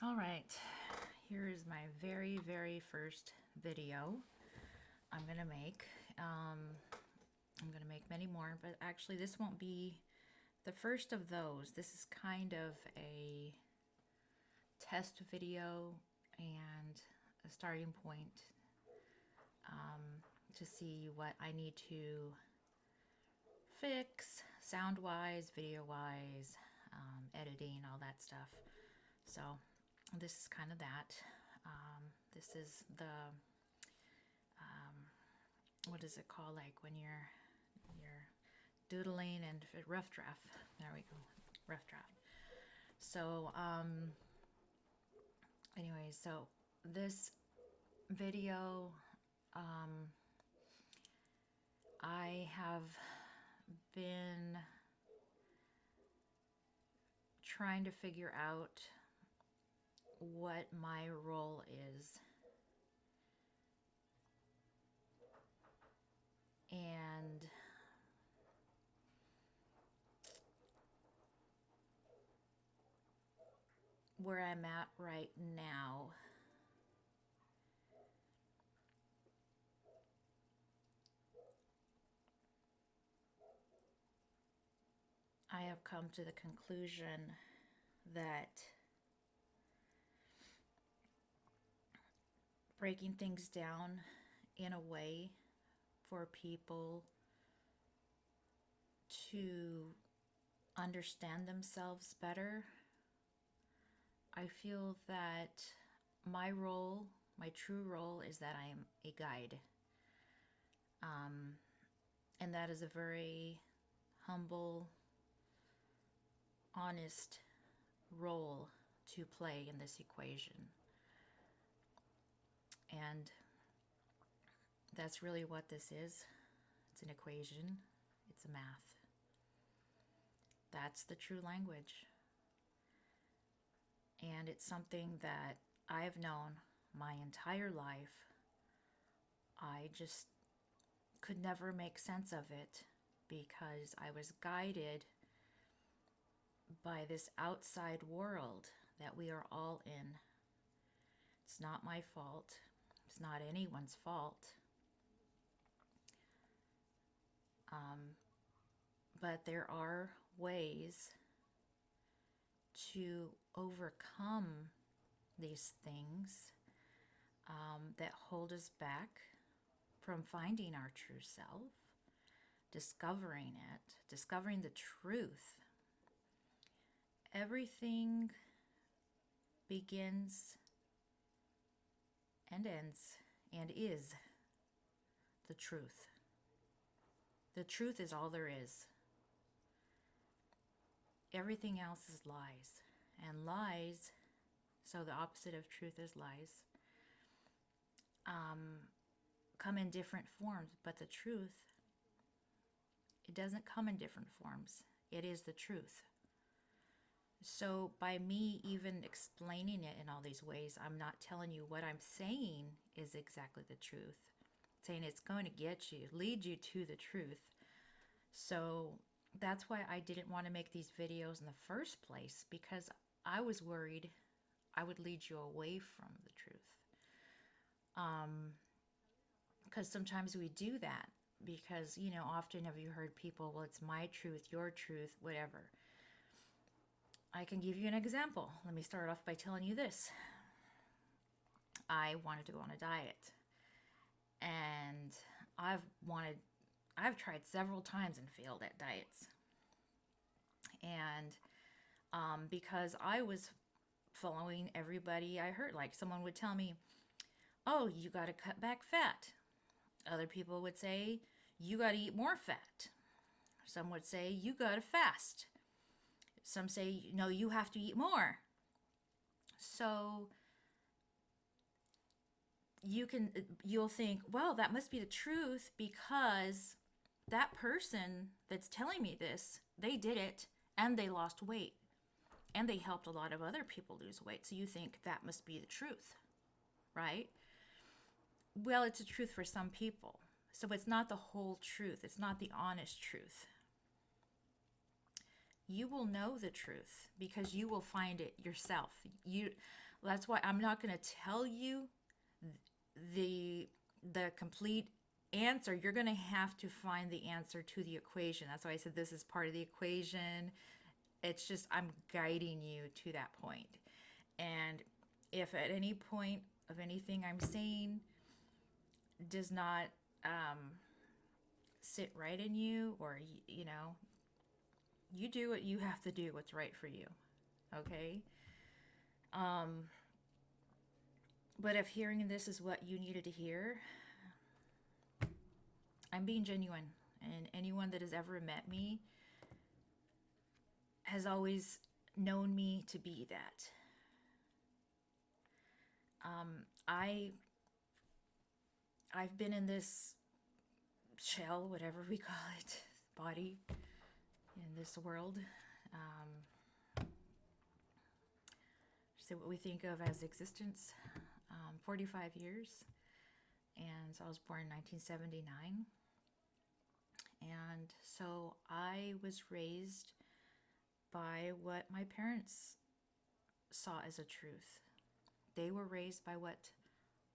All right, here is my very first video I'm gonna make. I'm gonna make many more, but actually this won't be the first of those. This is kind of a test video and a starting point to see what I need to fix sound-wise, video-wise, editing, all that stuff. So this is kind of that. This is the what is it called? Like when you're doodling and rough draft. There we go, rough draft. So anyway, so this video, I have been trying to figure out what my role is, and where I'm at right now. I have come to the conclusion that breaking things down in a way for people to understand themselves better, I feel that my role, my true role, is that I am a guide. And that is a very humble, honest role to play in this equation. And that's really what this is. It's an equation, it's a math. That's the true language. And it's something that I've known my entire life. I just could never make sense of it because I was guided by this outside world that we are all in. It's not my fault. It's not anyone's fault. But there are ways to overcome these things that hold us back from finding our true self, discovering it, discovering the truth. Everything begins and ends and is the truth. The truth is all there is. Everything else is lies. And lies, so the opposite of truth is lies, come in different forms. But the truth, it doesn't come in different forms. It is the truth. So by me even explaining it in all these ways, I'm not telling you what I'm saying is exactly the truth. Saying it's going to get you, lead you to the truth. So that's why I didn't want to make these videos in the first place, because I was worried I would lead you away from the truth. Because sometimes we do that because, often have you heard people, well, it's my truth, your truth, whatever. I can give you an example. Let me start off by telling you this. I wanted to go on a diet, and I've tried several times and failed at diets. And because I was following everybody I heard, like someone would tell me, oh, you got to cut back fat. Other people would say, you got to eat more fat. Some would say, you got to fast. Some say, no, you have to eat more. So you'll think, well, that must be the truth because that person that's telling me this, they did it and they lost weight and they helped a lot of other people lose weight. So you think that must be the truth, right? Well, it's a truth for some people. So it's not the whole truth. It's not the honest truth. You will know the truth because you will find it yourself. That's why I'm not going to tell you the the complete answer. You're going to have to find the answer to the equation. That's why I said this is part of the equation. It's just I'm guiding you to that point. And if at any point of anything I'm saying does not sit right in you, or you know, you do what you have to do, what's right for you. Okay. um but if hearing this is what you needed to hear, I'm being genuine, and anyone that has ever met me has always known me to be that. I I've been in this shell, whatever we call it, body in this world. So what we think of as existence, 45 years. And so I was born in 1979. And so I was raised by what my parents saw as a truth. They were raised by what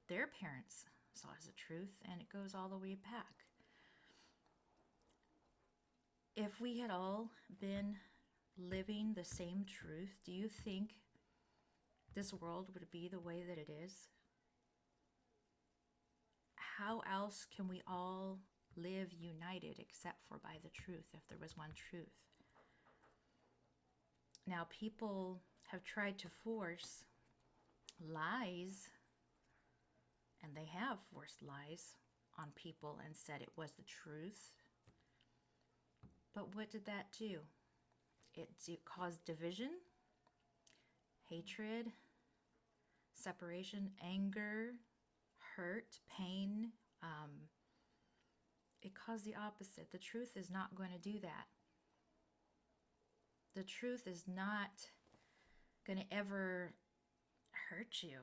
their parents saw as a truth, and it goes all the way back. If we had all been living the same truth, do you think this world would be the way that it is? How else can we all live united except for by the truth, if there was one truth? Now, people have tried to force lies, and they have forced lies on people and said it was the truth. But what did that do? It caused division, hatred, separation, anger, hurt, pain. It caused the opposite. The truth is not going to do that. The truth is not going to ever hurt you.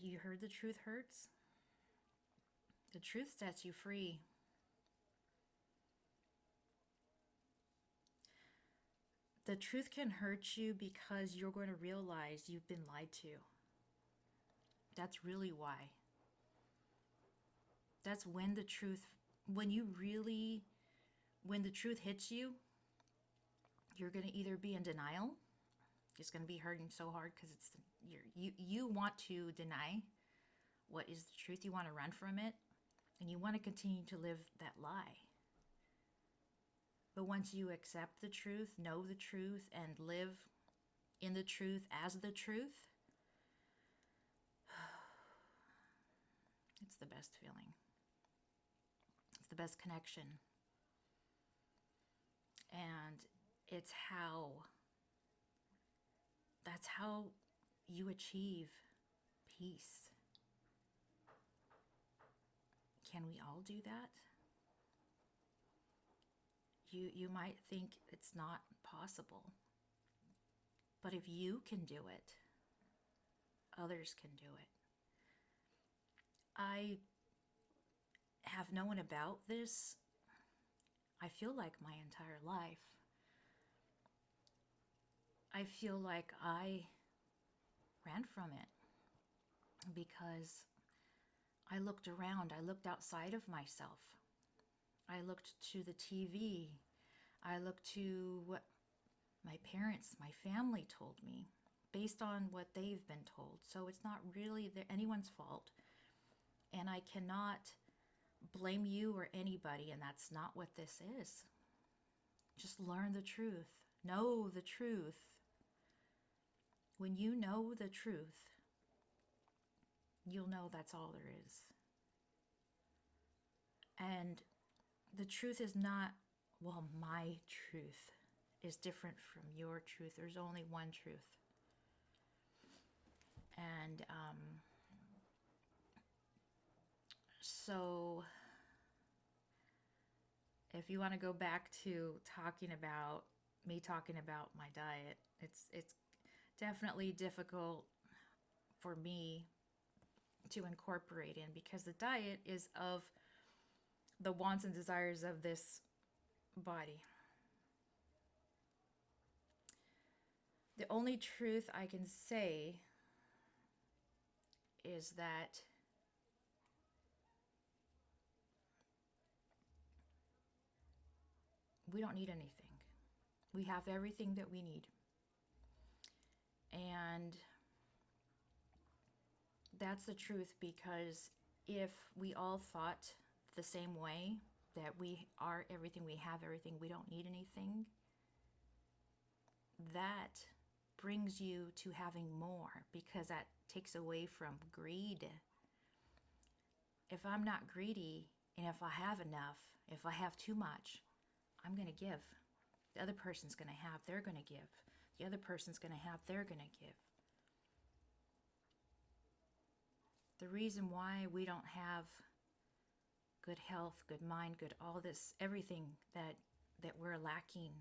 You heard the truth hurts? The truth sets you free. The truth can hurt you because you're going to realize you've been lied to. That's really why. That's when the truth, when the truth hits you, you're going to either be in denial. It's going to be hurting so hard because you want to deny what is the truth. You want to run from it, and you want to continue to live that lie. But once you accept the truth, know the truth, and live in the truth as the truth, it's the best feeling. It's the best connection. And that's how you achieve peace. Can we all do that? You might think it's not possible. But if you can do it, others can do it. I have known about this, I feel like my entire life. I feel like I ran from it because I looked around, I looked outside of myself. I looked to the TV. I looked to what my parents, my family told me based on what they've been told. So it's not really anyone's fault. And I cannot blame you or anybody, and that's not what this is. Just learn the truth. Know the truth. When you know the truth, you'll know that's all there is. And the truth is not, well, my truth is different from your truth. There's only one truth. And so if you want to go back to talking about my diet, it's definitely difficult for me to incorporate in, because the diet is of the wants and desires of this body. The only truth I can say is that we don't need anything. We have everything that we need. And that's the truth, because if we all thought the same way, that we are everything, we have everything, we don't need anything, that brings you to having more, because that takes away from greed. If I'm not greedy, and if I have enough, if I have too much, I'm going to give. The other person's going to have, they're going to give. The other person's going to have, they're going to give. The reason why we don't have good health, good mind, good all this, everything that we're lacking,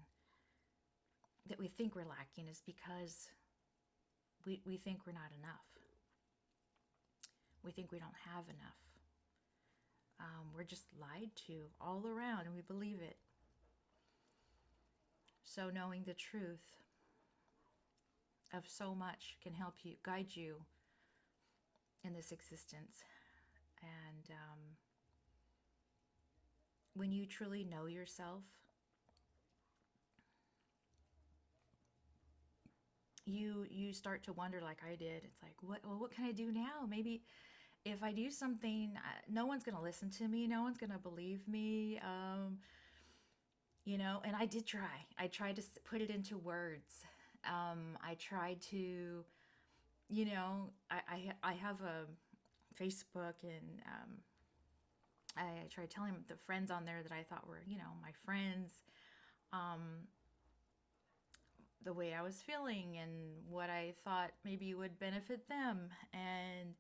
that we think we're lacking, is because we think we're not enough. We think we don't have enough. We're just lied to all around, and we believe it. So knowing the truth of so much can help you, guide you in this existence. And when you truly know yourself, you start to wonder, like I did. It's like, what can I do now? Maybe if I do something, no one's going to listen to me. No one's going to believe me. And I did try. I tried to put it into words. I tried to, I have a Facebook, and I tried telling the friends on there that I thought were, my friends, the way I was feeling and what I thought maybe would benefit them. And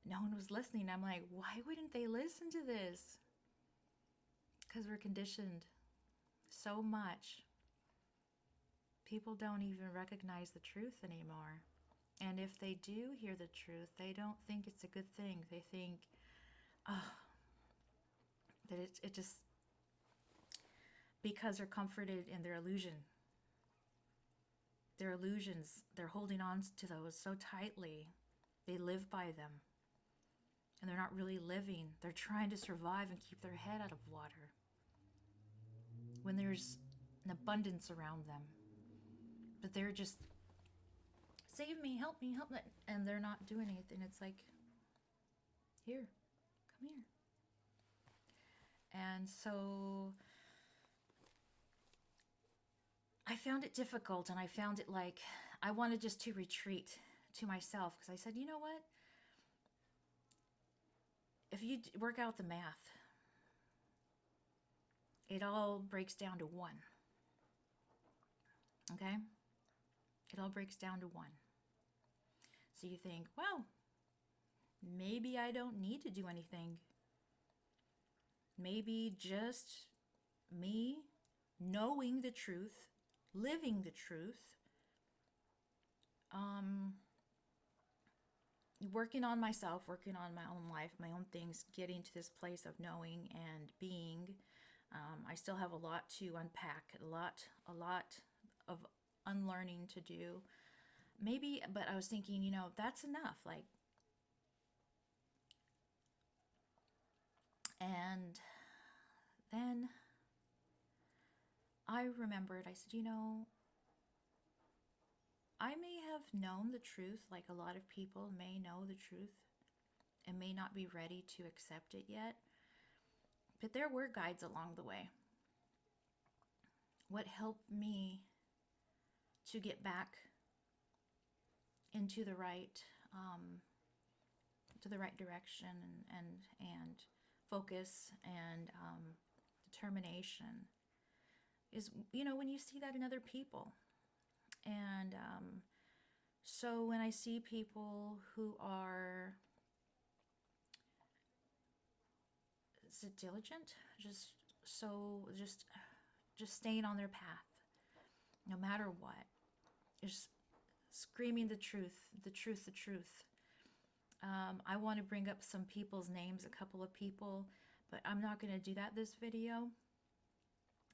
no one was listening. I'm like, why wouldn't they listen to this? Because we're conditioned so much. People don't even recognize the truth anymore. And if they do hear the truth, they don't think it's a good thing. They think, that it just, because they're comforted in their illusion. Their illusions, they're holding on to those so tightly. They live by them. And they're not really living. They're trying to survive and keep their head out of water, when there's an abundance around them. But they're just, save me, help me, help me. And they're not doing anything. It's like, here, come here. And so I found it difficult, and I found it like I wanted just to retreat to myself, because I said, you know what? If you work out the math, it all breaks down to one. Okay? It all breaks down to one. So you think, well, maybe I don't need to do anything. Maybe just me knowing the truth, living the truth, working on myself, working on my own life, my own things, getting to this place of knowing and being. I still have a lot to unpack, a lot of unlearning to do. Maybe, but I was thinking, that's enough. Like, and then I remembered, I said, I may have known the truth, like a lot of people may know the truth and may not be ready to accept it yet. But there were guides along the way. What helped me to get back into the right direction and focus and determination is, when you see that in other people. And so when I see people who are diligent, just staying on their path, no matter what, just screaming the truth, the truth, the truth. I want to bring up some people's names, a couple of people, but I'm not going to do that this video,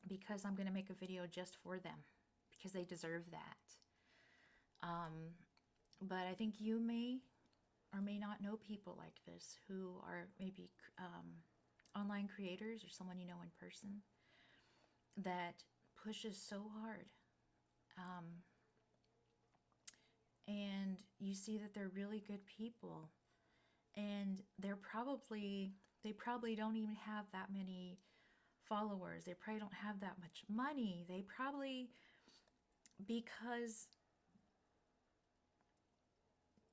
because I'm going to make a video just for them, because they deserve that. But I think you may or may not know people like this who are maybe online creators or someone you know in person that pushes so hard. Um, and you see that they're really good people, and they probably don't even have that many followers. They probably don't have that much money. They probably, because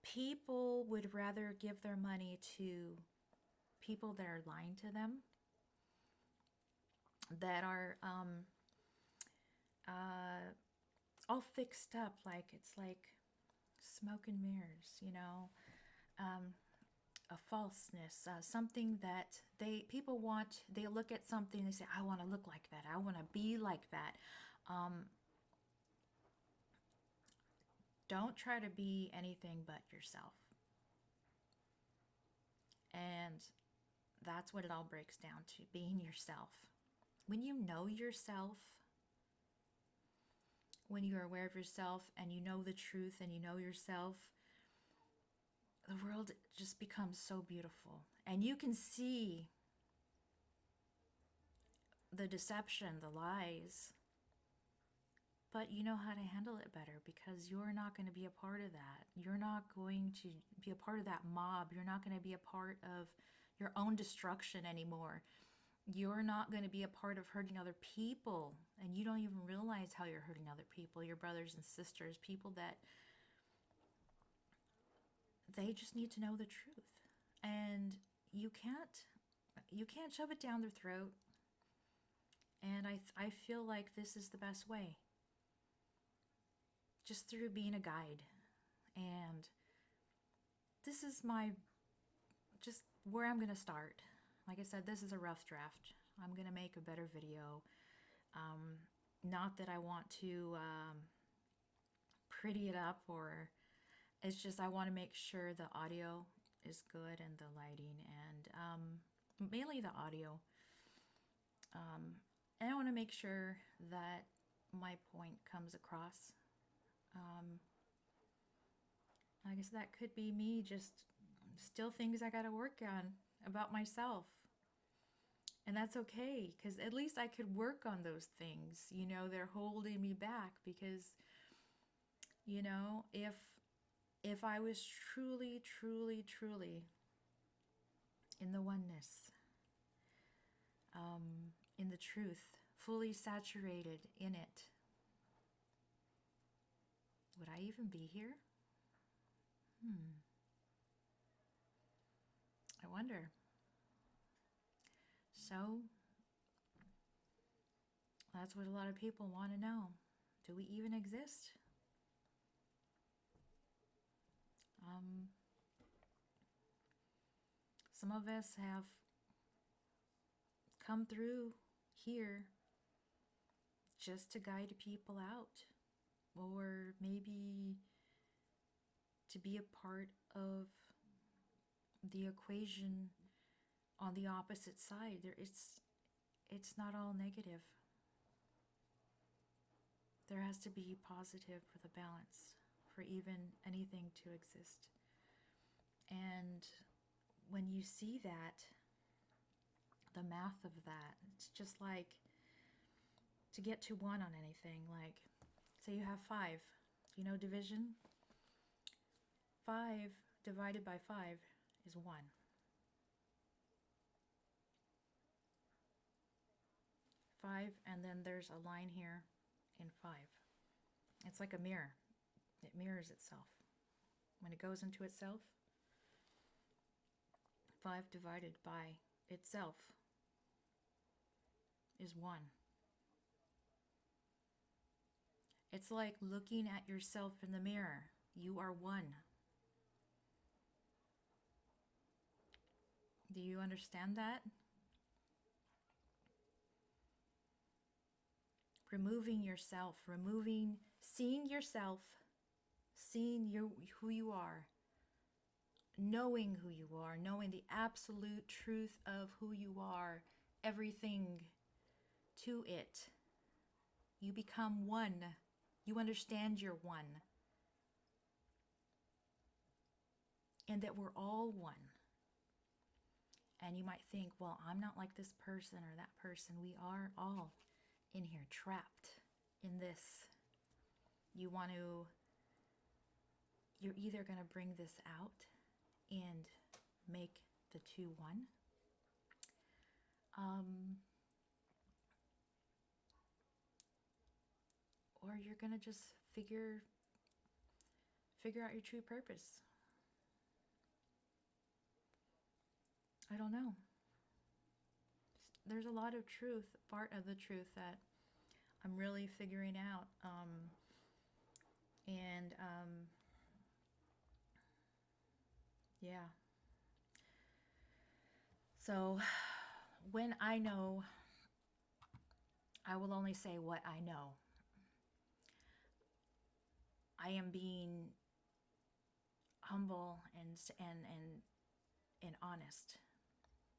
people would rather give their money to people that are lying to them, that are all fixed up, like it's like smoke and mirrors, a falseness, something that people want. They look at something, they say, I want to look like that, I want to be like that. Don't try to be anything but yourself. And that's what it all breaks down to, being yourself. When you know yourself, when you're aware of yourself and you know the truth and you know yourself, the world just becomes so beautiful. And you can see the deception, the lies, but you know how to handle it better because you're not going to be a part of that. You're not going to be a part of that mob. You're not going to be a part of your own destruction anymore. You're not going to be a part of hurting other people, and you don't even realize how you're hurting other people, your brothers and sisters, people that they just need to know the truth. And you can't shove it down their throat. And I feel like this is the best way, just through being a guide. And this is just where I'm going to start. Like I said, this is a rough draft. I'm going to make a better video. Not that I want to pretty it up, or it's just I want to make sure the audio is good and the lighting, and mainly the audio. And I want to make sure that my point comes across. I guess that could be me, just still things I got to work on about myself. And that's okay, because at least I could work on those things. They're holding me back because, if I was truly, truly, truly in the oneness, in the truth, fully saturated in it, would I even be here? I wonder. So, that's what a lot of people want to know. Do we even exist? Some of us have come through here just to guide people out, or maybe to be a part of the equation on the opposite side. It's not all negative. There has to be positive for the balance, for even anything to exist. And when you see that, the math of that, it's just like to get to 1 on anything. Like, say you have 5. You know division? 5 divided by 5 is 1. 5, and then there's a line here in 5. It's like a mirror. It mirrors itself. When it goes into itself, 5 divided by itself is 1. It's like looking at yourself in the mirror. You are 1. Do you understand that? Removing yourself, seeing yourself, seeing who you are, knowing who you are, knowing the absolute truth of who you are, everything to it. You become 1. You understand you're 1. and that we're all one. And you might think, well, I'm not like this person or that person. We are all in here trapped in this. You're either going to bring this out and make the two one, or you're going to just figure out your true purpose. I don't know. There's a lot of truth, part of the truth that I'm really figuring out. Yeah. So when I know, I will only say what I know. I am being humble and honest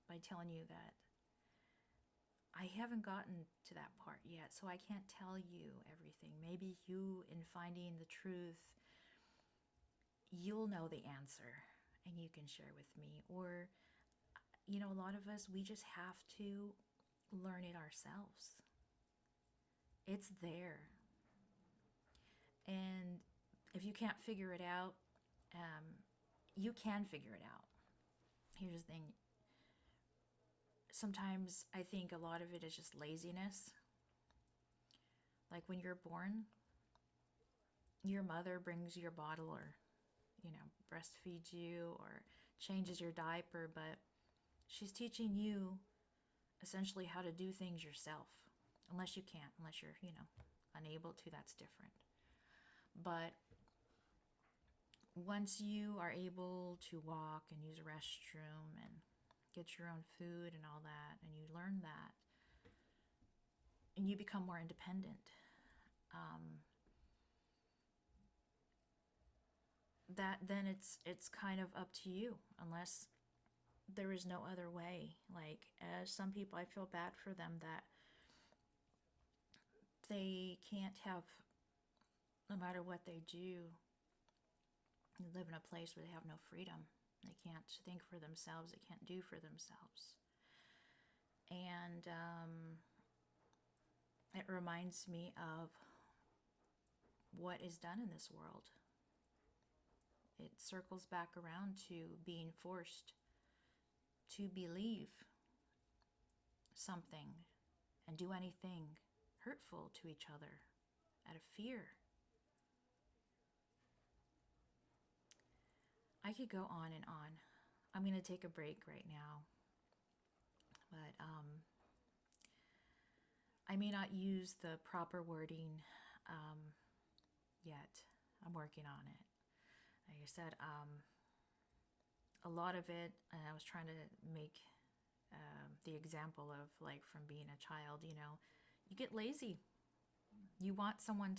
by telling you that I haven't gotten to that part yet, so I can't tell you everything. Maybe you, in finding the truth, you'll know the answer and you can share with me. Or, a lot of us, we just have to learn it ourselves. It's there. And if you can't figure it out, you can figure it out. Here's the thing. Sometimes I think a lot of it is just laziness. Like when you're born, your mother brings you your bottle or, breastfeeds you or changes your diaper, but she's teaching you essentially how to do things yourself. Unless you can't, unless you're, unable to, that's different. But once you are able to walk and use a restroom and get your own food and all that, and you learn that, and you become more independent, that then it's kind of up to you, unless there is no other way. Like, as some people, I feel bad for them that they can't have, no matter what they do, live in a place where they have no freedom. They can't think for themselves. They can't do for themselves. And it reminds me of what is done in this world. It circles back around to being forced to believe something and do anything hurtful to each other out of fear. I could go on and on. I'm going to take a break right now. But I may not use the proper wording yet. I'm working on it. Like I said, a lot of it, I was trying to make the example of, like, from being a child, you get lazy. You want someone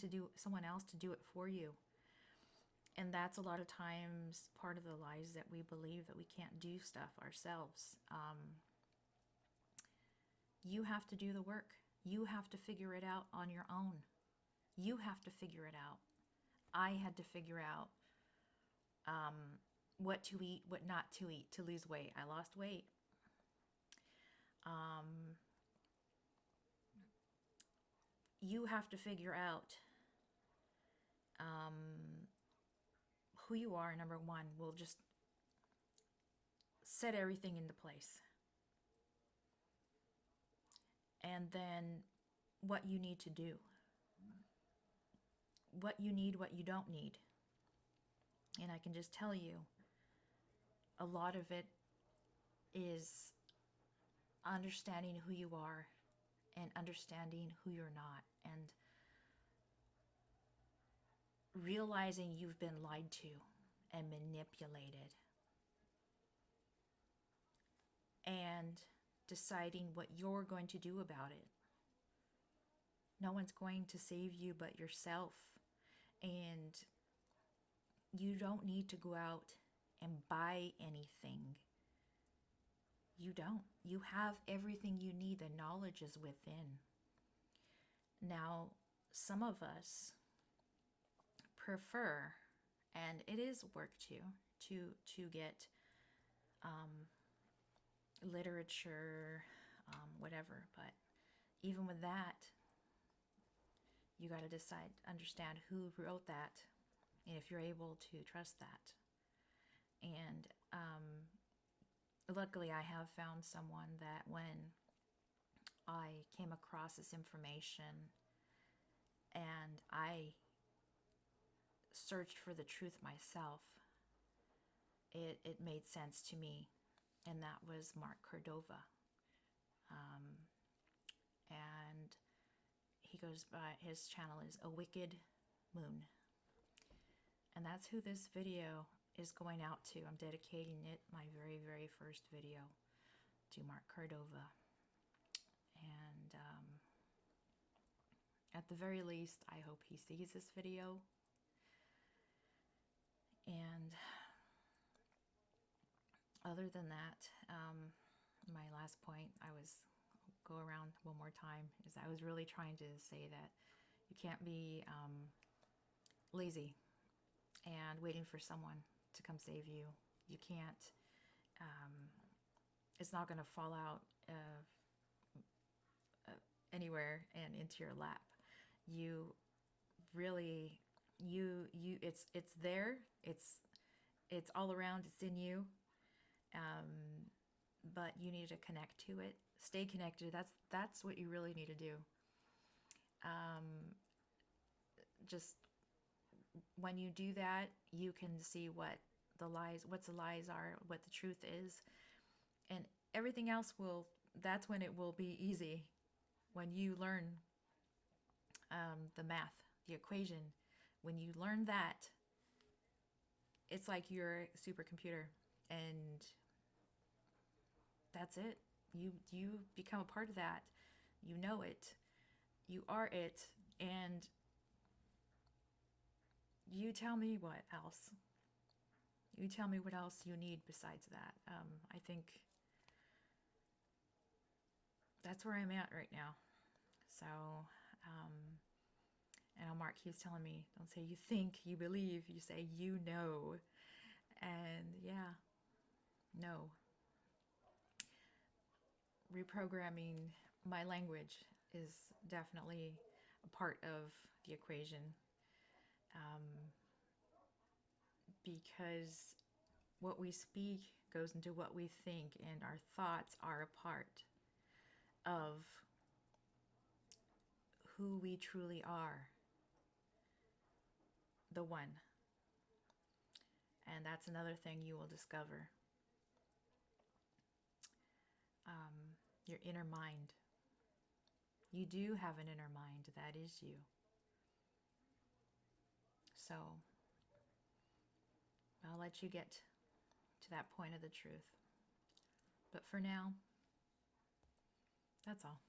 else to do it for you. And that's a lot of times part of the lies that we believe, that we can't do stuff ourselves. You have to do the work. You have to figure it out on your own. You have to figure it out. I had to figure out what to eat, what not to eat to lose weight. I lost weight. You have to figure out who you are, number one. Will just set everything into place. And then what you need to do. What you need, what you don't need. And I can just tell you, a lot of it is understanding who you are and understanding who you're not, and realizing you've been lied to and manipulated, and deciding what you're going to do about it. No one's going to save you but yourself. And you don't need to go out and buy anything. You don't. You have everything you need. The knowledge is within. Now, some of us prefer, And it is work too, to get literature, whatever. But even with that, you got to decide, understand who wrote that, and if you're able to trust that. And luckily, I have found someone that when I came across this information and I searched for the truth myself, it made sense to me, and that was Mark Cordova. And he goes by, his channel is A Wicked Moon. And that's who this video is going out to. I'm dedicating it, my very, very first video, to Mark Cordova. And at the very least, I hope he sees this video. And other than that, my last point, go around one more time, is I was really trying to say that you can't be lazy and waiting for someone to come save you. You can't, it's not going to fall out anywhere and into your lap. You really, it's there. It's all around. It's in you. But you need to connect to it. Stay connected. That's what you really need to do. Just when you do that, you can see what the lies are, what the truth is, and everything else that's when it will be easy. When you learn the math, the equation, when you learn that, it's like you're a supercomputer, and that's it. You become a part of that. You know it. You are it. And you tell me what else. You tell me what else you need besides that. I think that's where I'm at right now. So, and Mark keeps telling me, don't say you think, you believe, you say you know. And yeah, no. Reprogramming my language is definitely a part of the equation, because what we speak goes into what we think, and our thoughts are a part of who we truly are, the one. And that's another thing you will discover. Your inner mind. You do have an inner mind. That is you. So I'll let you get to that point of the truth. But for now, that's all.